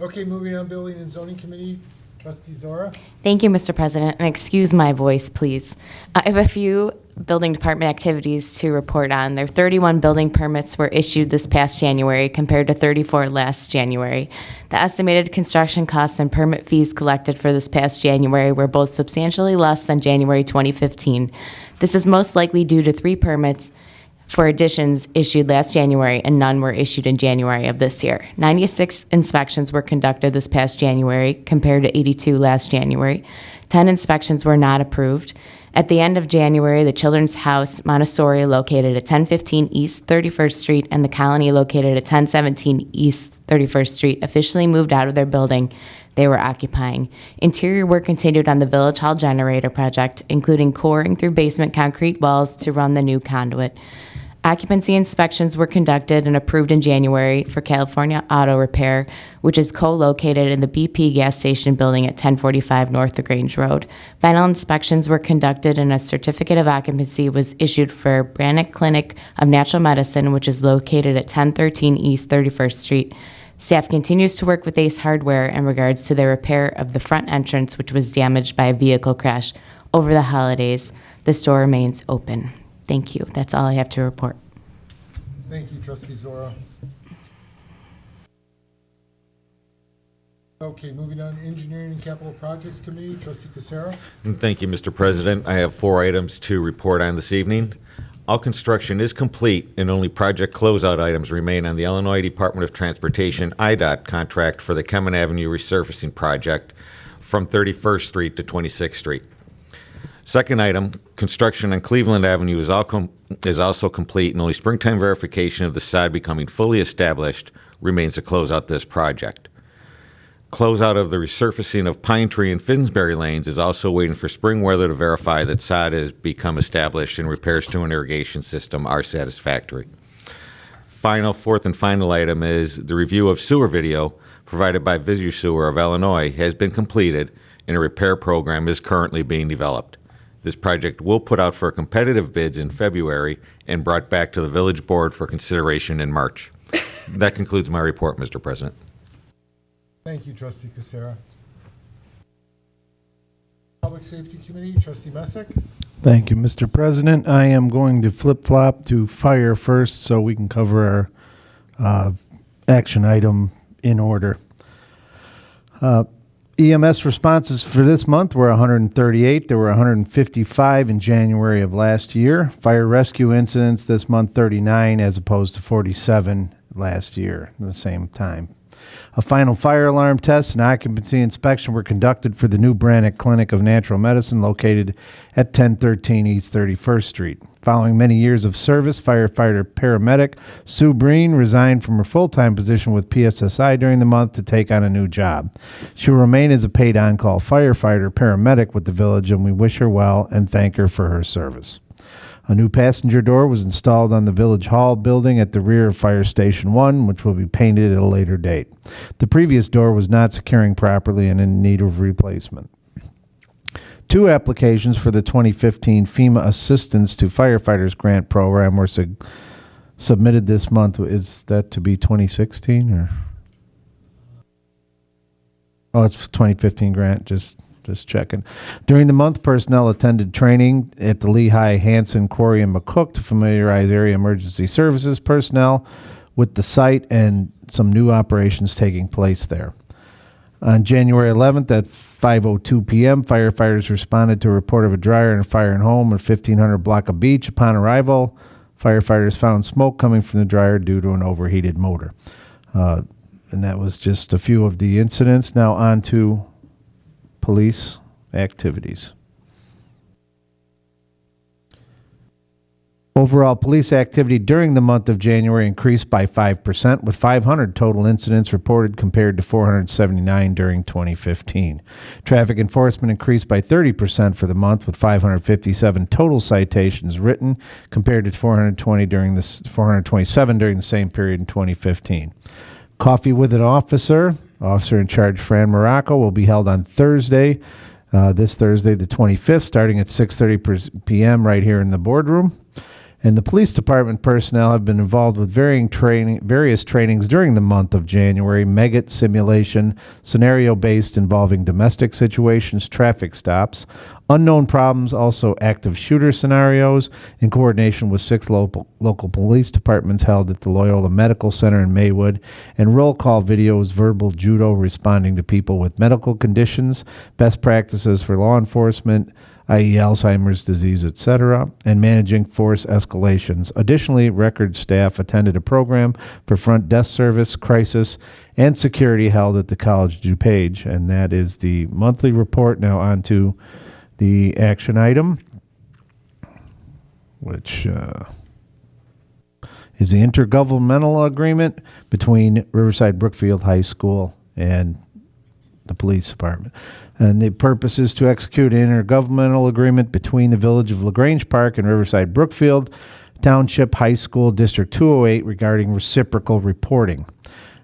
Okay, moving on, Building and Zoning Committee. Trustee Zora? Thank you, Mr. President, and excuse my voice, please. I have a few building department activities to report on. There 31 building permits were issued this past January compared to 34 last January. The estimated construction costs and permit fees collected for this past January were both substantially less than January 2015. This is most likely due to 3 permits for additions issued last January, and none were issued in January of this year. 96 inspections were conducted this past January compared to 82 last January. 10 inspections were not approved. At the end of January, the Children's House Montessori, located at 1015 East 31st Street, and the Colony, located at 1017 East 31st Street, officially moved out of their building they were occupying. Interior work continued on the Village Hall generator project, including coring through basement concrete walls to run the new conduit. Occupancy inspections were conducted and approved in January for California Auto Repair, which is co-located in the BP gas station building at 1045 North of Grange Road. Final inspections were conducted and a certificate of occupancy was issued for Brannick Clinic of Natural Medicine, which is located at 1013 East 31st Street. Staff continues to work with Ace Hardware in regards to their repair of the front entrance, which was damaged by a vehicle crash over the holidays. The store remains open. Thank you. That's all I have to report. Thank you, Trustee Zora. Okay, moving on, Engineering and Capital Projects Committee, Trustee Casera. Thank you, Mr. President. I have 4 items to report on this evening. All construction is complete and only project closeout items remain on the Illinois Department of Transportation IDOT contract for the Kemen Avenue resurfacing project from 31st Street to 26th Street. Second item, construction on Cleveland Avenue is also complete, and only springtime verification of the sod becoming fully established remains to close out this project. Closeout of the resurfacing of Pine Tree and Finsbury Lanes is also waiting for spring weather to verify that sod has become established and repairs to an irrigation system are satisfactory. Fourth and final item is the review of sewer video provided by VisuSewer of Illinois has been completed, and a repair program is currently being developed. This project will put out for competitive bids in February and brought back to the Village Board for consideration in March. That concludes my report, Mr. President. Thank you, Trustee Casera. Public Safety Committee, Trustee Messick. Thank you, Mr. President. I am going to flip-flop to fire first so we can cover our action item in order. EMS responses for this month were 138. There were 155 in January of last year. Fire rescue incidents this month, 39, as opposed to 47 last year at the same time. A final fire alarm test and occupancy inspection were conducted for the new Brannick Clinic of Natural Medicine located at 1013 East 31st Street. Following many years of service, firefighter-paramedic Sue Breen resigned from her full-time position with PSSI during the month to take on a new job. She will remain as a paid on-call firefighter-paramedic with the village, and we wish her well and thank her for her service. A new passenger door was installed on the Village Hall building at the rear of Fire Station 1, which will be painted at a later date. The previous door was not securing properly and in need of replacement. 2 applications for the 2015 FEMA Assistance to Firefighters Grant Program were submitted this month. Is that to be 2016 or? Oh, it's 2015 grant, just checking. During the month, personnel attended training at the Lehigh, Hanson, Quarry, and McCook to familiarize area emergency services personnel with the site and some new operations taking place there. On January 11th at 5:02 p.m., firefighters responded to a report of a dryer and a fire in home at 1500 block of Beach. Upon arrival, firefighters found smoke coming from the dryer due to an overheated motor. And that was just a few of the incidents. Now on to police activities. Overall police activity during the month of January increased by 5%, with 500 total incidents reported compared to 479 during 2015. Traffic enforcement increased by 30% for the month, with 557 total citations written compared to 427 during the same period in 2015. Coffee with an Officer in Charge Fran Morocco, will be held on Thursday, this Thursday the 25th, starting at 6:30 p.m. right here in the boardroom. And the police department personnel have been involved with various trainings during the month of January: Megget simulation, scenario-based involving domestic situations, traffic stops, unknown problems, also active shooter scenarios, in coordination with 6 local police departments held at the Loyola Medical Center in Maywood, and roll call videos, verbal judo, responding to people with medical conditions, best practices for law enforcement, i.e. Alzheimer's disease, etc., and managing force escalations. Additionally, record staff attended a program for front desk service, crisis, and security held at the College DuPage, and that is the monthly report. Now on to the action item, which is the intergovernmental agreement between Riverside Brookfield High School and the police department. And the purpose is to execute an intergovernmental agreement between the Village of LaGrange Park and Riverside Brookfield Township High School District 208 regarding reciprocal reporting.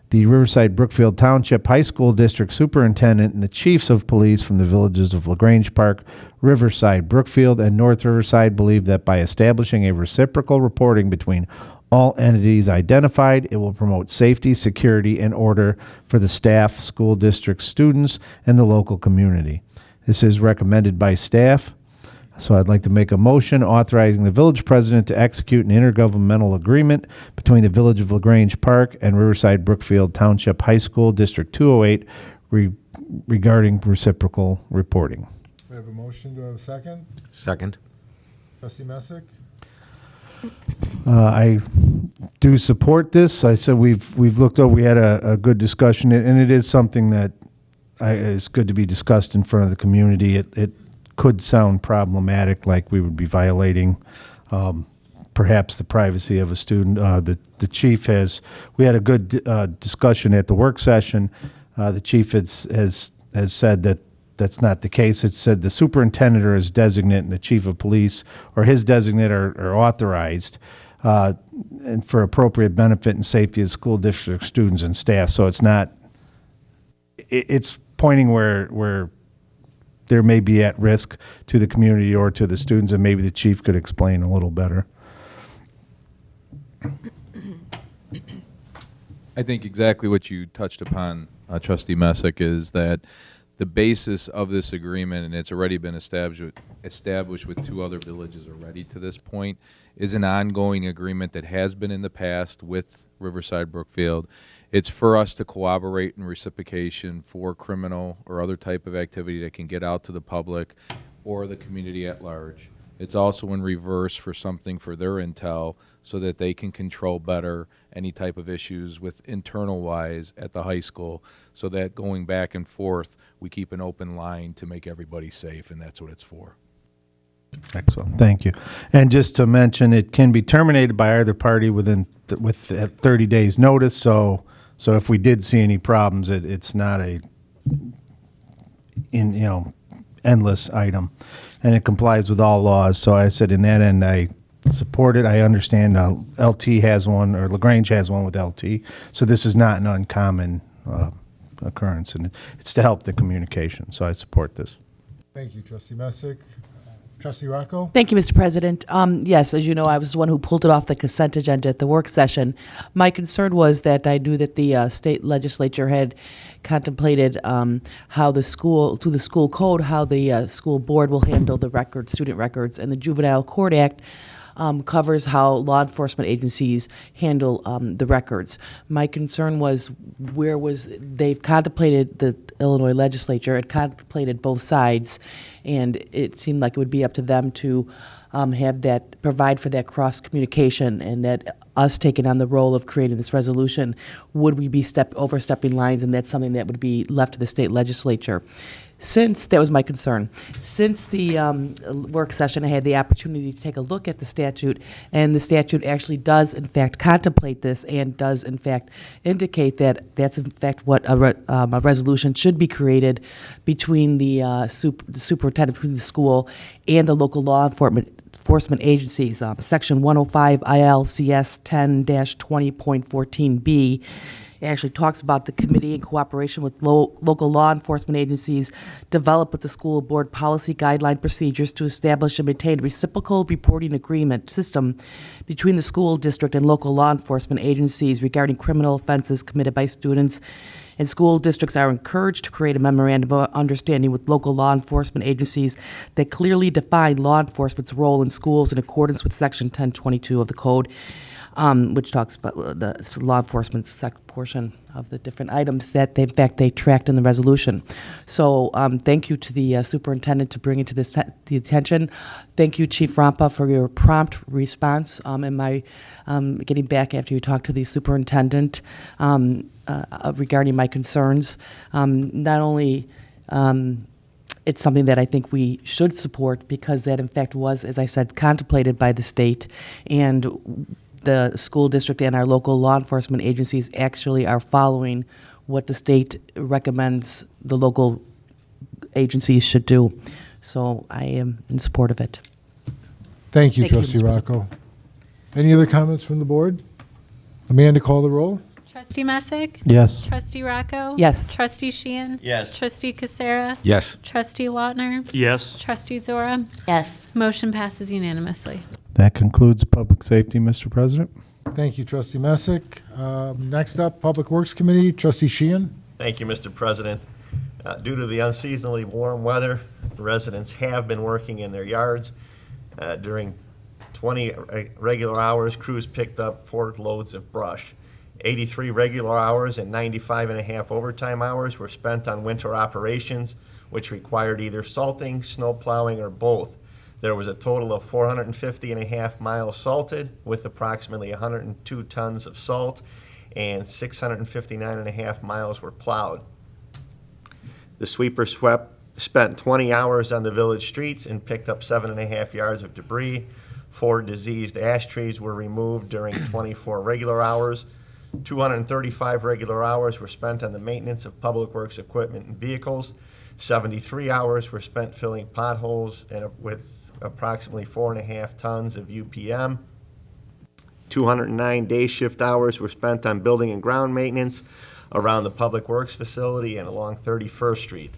The Riverside Brookfield Township High School District Superintendent and the Chiefs of Police from the villages of LaGrange Park, Riverside, Brookfield, and North Riverside believe that by establishing a reciprocal reporting between all entities identified, it will promote safety, security, and order for the staff, school district students, and the local community. This is recommended by staff, so I'd like to make a motion authorizing the village president to execute an intergovernmental agreement between the Village of LaGrange Park and Riverside Brookfield Township High School District 208 regarding reciprocal reporting. We have a motion. Do I have a second? Second. Trustee Messick? I do support this. I said we've looked over. We had a good discussion, and it is something that is good to be discussed in front of the community. It could sound problematic, like we would be violating perhaps the privacy of a student. The chief has. We had a good discussion at the work session. The chief has said that that's not the case. It said the superintendent or his designate and the chief of police or his designate are authorized and for appropriate benefit and safety of school district students and staff. So it's not, it's pointing where there may be at risk to the community or to the students, and maybe the chief could explain a little better. I think exactly what you touched upon, Trustee Messick, is that the basis of this agreement, and it's already been established with 2 other villages already to this point, is an ongoing agreement that has been in the past with Riverside Brookfield. It's for us to cooperate in reciprocation for criminal or other type of activity that can get out to the public or the community at large. It's also in reverse for something for their intel so that they can control better any type of issues with internal wise at the high school, so that going back and forth, we keep an open line to make everybody safe, and that's what it's for. Excellent, thank you. And just to mention, it can be terminated by either party with 30 days notice. So if we did see any problems, it's not endless item, and it complies with all laws. So I said in that end, I support it. I understand LT has one, or LaGrange has one with LT. So this is not an uncommon occurrence, and it's to help the communication. So I support this. Thank you, Trustee Messick. Trustee Rocco? Thank you, Mr. President. Yes, as you know, I was the one who pulled it off the consent agenda at the work session. My concern was that I knew that the state legislature had contemplated how the school, through the school code, how the school board will handle the records, student records, and the Juvenile Court Act covers how law enforcement agencies handle the records. My concern was they've contemplated, the Illinois legislature had contemplated both sides, and it seemed like it would be up to them to provide for that cross communication, and that us taking on the role of creating this resolution, would we be overstepping lines, and that's something that would be left to the state legislature. That was my concern. Since the work session, I had the opportunity to take a look at the statute, and the statute actually does, in fact, contemplate this, and does, in fact, indicate that that's, in fact, what a resolution should be created between the superintendent, between the school and the local law enforcement agencies. Section 105 ILCS 10-20.14b It actually talks about the committee in cooperation with local law enforcement agencies develop with the school board policy guideline procedures to establish and maintain a reciprocal reporting agreement system between the school district and local law enforcement agencies regarding criminal offenses committed by students. And school districts are encouraged to create a memorandum of understanding with local law enforcement agencies that clearly define law enforcement's role in schools in accordance with Section 1022 of the Code, which talks about the law enforcement portion of the different items that, they tracked in the resolution. So thank you to the superintendent to bring it to the attention. Thank you, Chief Rampa, for your prompt response and my getting back after you talked to the superintendent regarding my concerns. Not only it's something that I think we should support because that, in fact, was, as I said, contemplated by the state, and the school district and our local law enforcement agencies actually are following what the state recommends the local agencies should do. So I am in support of it. Thank you, Thank you, Trustee Mr. Rocco. Any other comments from the board? Amanda, call the roll. Trustee Messick? Yes. Trustee Rocco? Yes. Trustee Sheehan? Yes. Trustee Casera? Yes. Trustee Lautner? Yes. Trustee Zora? Yes. Motion passes unanimously. That concludes public safety, Mr. President. Thank you, Trustee Messick. Next up, Public Works Committee, Trustee Sheehan. Thank you, Mr. President. Due to the unseasonably warm weather, residents have been working in their yards. During 20 regular hours, crews picked up 4 loads of brush. 83 regular hours and 95 and a half overtime hours were spent on winter operations, which required either salting, snow plowing, or both. There was a total of 450 and a half miles salted, with approximately 102 tons of salt, and 659 and a half miles were plowed. The sweeper spent 20 hours on the village streets and picked up 7.5 yards of debris. 4 diseased ash trees were removed during 24 regular hours. 235 regular hours were spent on the maintenance of public works equipment and vehicles. 73 hours were spent filling potholes with approximately 4.5 tons of UPM. 209 day shift hours were spent on building and ground maintenance around the public works facility and along 31st Street.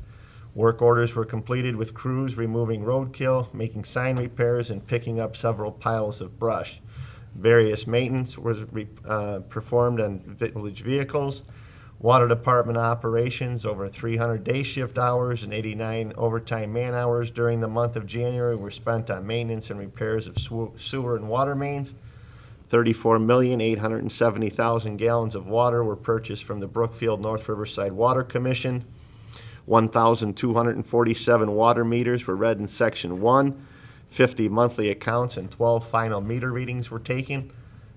Work orders were completed with crews removing roadkill, making sign repairs, and picking up several piles of brush. Various maintenance was performed on village vehicles. Water Department operations, over 300 day shift hours and 89 overtime man hours during the month of January were spent on maintenance and repairs of sewer and water mains. 34,870,000 gallons of water were purchased from the Brookfield North Riverside Water Commission. 1,247 water meters were read in Section 1. 50 monthly accounts and 12 final meter readings were taken.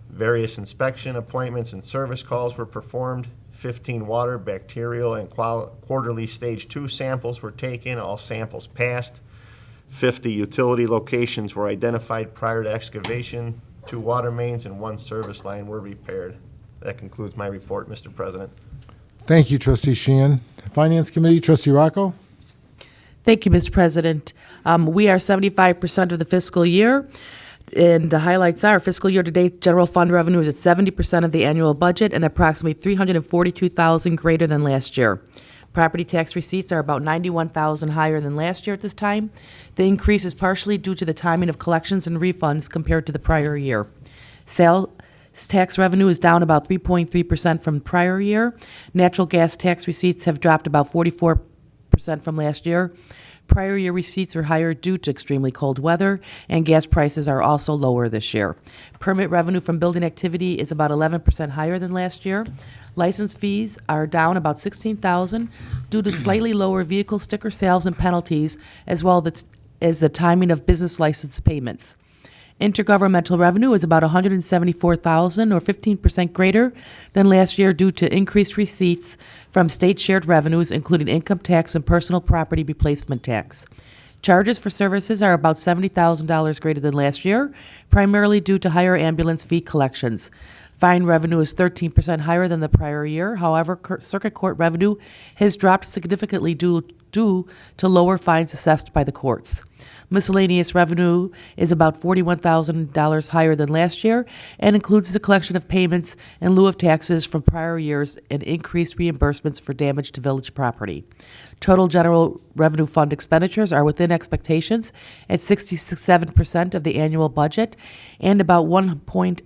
Various inspection appointments and service calls were performed. 15 water, bacterial, and quarterly stage 2 samples were taken. All samples passed. 50 utility locations were identified prior to excavation. 2 water mains and 1 service line were repaired. That concludes my report, Mr. President. Thank you, Trustee Sheehan. Finance Committee, Trustee Rocco. Thank you, Mr. President. We are 75% of the fiscal year, and the highlights are fiscal year-to-date general fund revenue is at 70% of the annual budget and approximately $342,000 greater than last year. Property tax receipts are about $91,000 higher than last year at this time. The increase is partially due to the timing of collections and refunds compared to the prior year. Sales tax revenue is down about 3.3% from prior year. Natural gas tax receipts have dropped about 44% from last year. Prior year receipts are higher due to extremely cold weather, and gas prices are also lower this year. Permit revenue from building activity is about 11% higher than last year. License fees are down about $16,000 due to slightly lower vehicle sticker sales and penalties, as well as the timing of business license payments. Intergovernmental revenue is about $174,000, or 15% greater than last year due to increased receipts from state shared revenues, including income tax and personal property replacement tax. Charges for services are about $70,000 greater than last year, primarily due to higher ambulance fee collections. Fine revenue is 13% higher than the prior year. However, circuit court revenue has dropped significantly due to lower fines assessed by the courts. Miscellaneous revenue is about $41,000 higher than last year and includes the collection of payments in lieu of taxes from prior years and increased reimbursements for damage to village property. Total general revenue fund expenditures are within expectations at 67% of the annual budget and about $1.07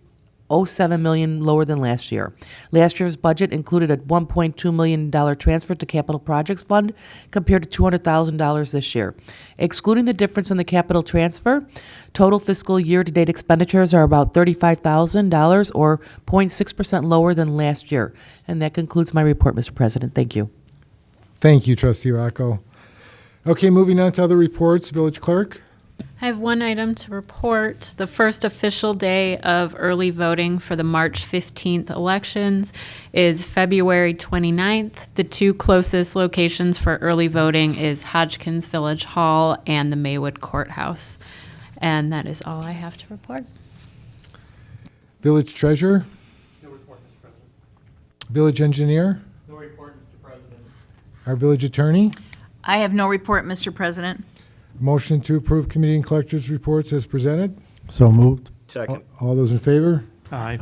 million lower than last year. Last year's budget included a $1.2 million transfer to Capital Projects Fund compared to $200,000 this year. Excluding the difference in the capital transfer, total fiscal year-to-date expenditures are about $35,000 or 0.6% lower than last year. And that concludes my report, Mr. President. Thank you. Thank you, Trustee Rocco. Okay, moving on to other reports. Village Clerk? I have one item to report. The first official day of early voting for the March 15th elections is February 29th. The two closest locations for early voting is Hodgkins Village Hall and the Maywood Courthouse. And that is all I have to report. Village Treasurer? No report, Mr. President. Village Engineer? No report, Mr. President. Our Village Attorney? I have no report, Mr. President. Motion to approve committee and collectors' reports as presented. So moved. Second. All those in favor? Aye.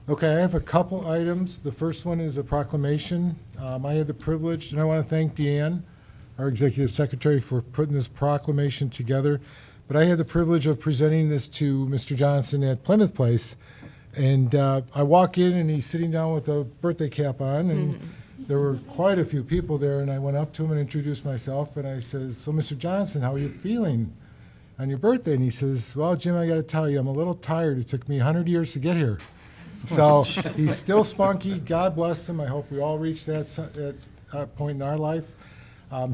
Okay, I have a couple items. The first one is a proclamation. I had the privilege, and I want to thank Deanne, our executive secretary, for putting this proclamation together. But I had the privilege of presenting this to Mr. Johnson at Plymouth Place. And I walk in, and he's sitting down with a birthday cap on, and there were quite a few people there, and I went up to him and introduced myself, and I says, "So, Mr. Johnson, how are you feeling on your birthday?" And he says, "Well, Jim, I got to tell you, I'm a little tired. It took me 100 years to get here." So he's still spunky. God bless him. I hope we all reach that point in our life.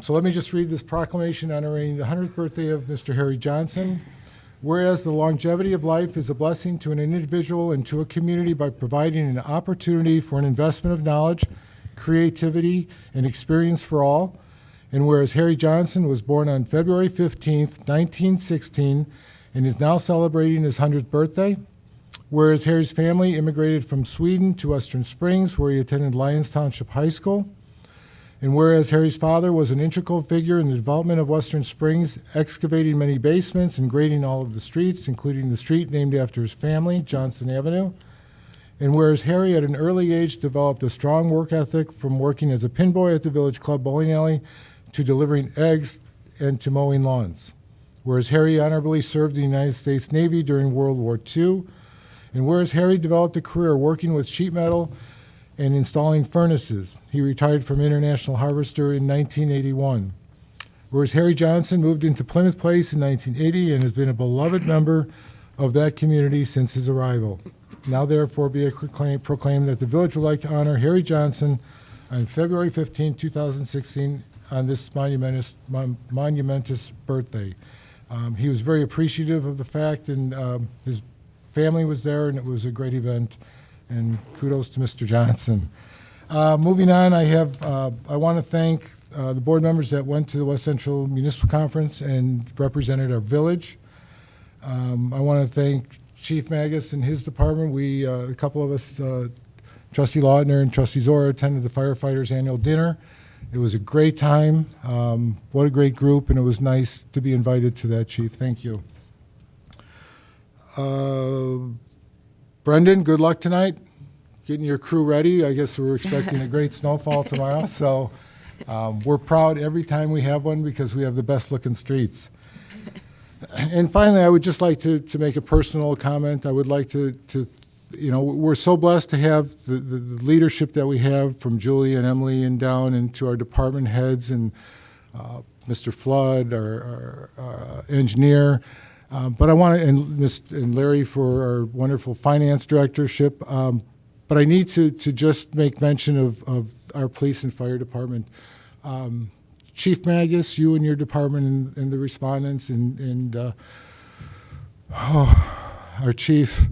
So let me just read this proclamation honoring the 100th birthday of Mr. Harry Johnson. Whereas the longevity of life is a blessing to an individual and to a community by providing an opportunity for an investment of knowledge, creativity, and experience for all. And whereas Harry Johnson was born on February 15th, 1916, and is now celebrating his 100th birthday. Whereas Harry's family immigrated from Sweden to Western Springs, where he attended Lyons Township High School. And whereas Harry's father was an integral figure in the development of Western Springs, excavating many basements and grading all of the streets, including the street named after his family, Johnson Avenue. And whereas Harry at an early age developed a strong work ethic from working as a pinboy at the Village Club bowling alley to delivering eggs and to mowing lawns. Whereas Harry honorably served in the United States Navy during World War II. And whereas Harry developed a career working with sheet metal and installing furnaces, he retired from International Harvester in 1981. Whereas Harry Johnson moved into Plymouth Place in 1980 and has been a beloved member of that community since his arrival. Now therefore be proclaimed that the village would like to honor Harry Johnson on February 15, 2016, on this monumentous birthday. He was very appreciative of the fact, and his family was there, and it was a great event, and kudos to Mr. Johnson. Moving on, I want to thank the board members that went to the West Central Municipal Conference and represented our village. I want to thank Chief Magus and his department. We, a couple of us, Trustee Lautner and Trustee Zora, attended the firefighters' annual dinner. It was a great time. What a great group, and it was nice to be invited to that, Chief. Thank you. Brendan, good luck tonight. Getting your crew ready. I guess we're expecting a great snowfall tomorrow, so we're proud every time we have one because we have the best looking streets. And finally, I would just like to make a personal comment. I would like to we're so blessed to have the leadership that we have from Julie and Emily and down and to our department heads and Mr. Flood, our engineer. But I want to, and Larry for our wonderful finance directorship. But I need to just make mention of our police and fire department. Chief Magus, you and your department and the respondents, and our chief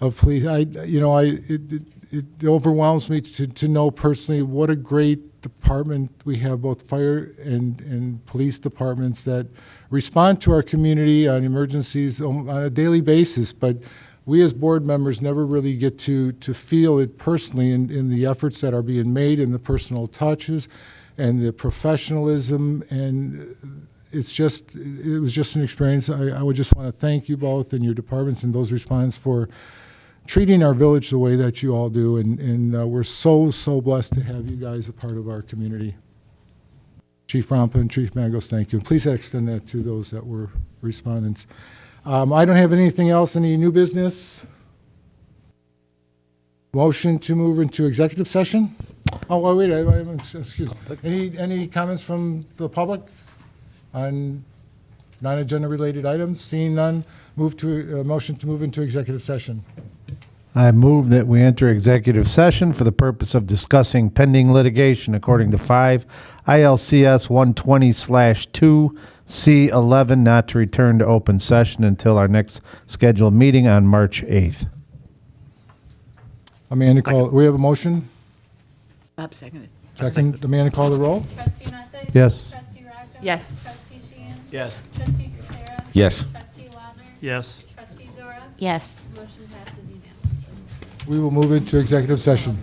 of police. It overwhelms me to know personally what a great department we have, both fire and police departments that respond to our community on emergencies on a daily basis. But we as board members never really get to feel it personally in the efforts that are being made, and the personal touches and the professionalism, and it was just an experience. I would just want to thank you both and your departments and those respondents for treating our village the way that you all do, and we're so blessed to have you guys a part of our community. Chief Rompa and Chief Magos, thank you. And please extend that to those that were respondents. I don't have anything else, any new business? Motion to move into executive session? Oh, wait, excuse me. Any comments from the public on non-agenda related items? Seeing none, motion to move into executive session. I move that we enter executive session for the purpose of discussing pending litigation according to 5 ILCS 120/2C11, not to return to open session until our next scheduled meeting on March 8th. Amanda, we have a motion? Bob seconded. Second, Amanda, call the roll? Trustee Messick? Yes. Trustee Ragdale? Yes. Trustee Sheehan? Yes. Trustee Casera? Yes. Trustee Lautner? Yes. Trustee Zora? Yes. Motion passes unanimously. We will move into executive session.